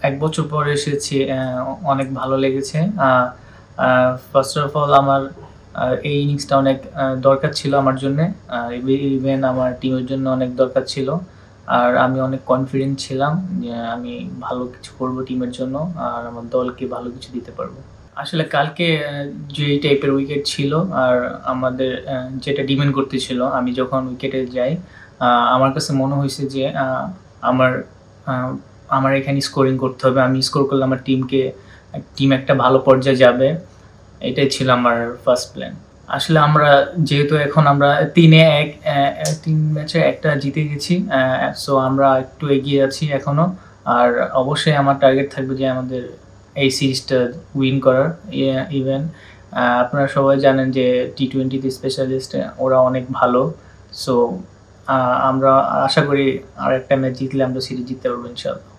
1 বছর পরে এসেছি, অনেক ভালো লেগেছে। ফার্স্ট অফ অল আমার এই ইনিংসটা অনেক দরকার ছিল আমার জন্যে। ইভেন আমার টিমের জন্য অনেক দরকার ছিল। আর আমি অনেক কনফিডেন্ট ছিলাম যে আমি ভালো কিছু করব টিমের জন্য আর আমার দলকে ভালো কিছু দিতে পারবো। আসলে কালকে যে টাইপের উইকেট ছিল আর আমাদের যেটা ডিমান্ড করতেছিল, আমি যখন উইকেটে যাই আমার কাছে মনে হয়েছে যে আমার আমার এখানে স্কোরিং করতে হবে। আমি স্কোর করলে আমার টিম একটা ভালো পর্যায়ে যাবে। এটাই ছিল আমার ফার্স্ট প্ল্যান। আসলে আমরা যেহেতু এখন আমরা 3-1 3 ম্যাচে একটা জিতে গেছি, সো আমরা একটু এগিয়ে আছি এখনো। আর অবশ্যই আমার টার্গেট থাকবে যে আমাদের এই সিরিজটা উইন করার। ইভেন আপনারা সবাই জানেন যে টি-20তে স্পেশালিস্ট ওরা অনেক ভালো। সো আমরা আশা করি আর একটা ম্যাচ জিতলে আমরা সিরিজ জিততে পারবো ইনশাআল্লাহ।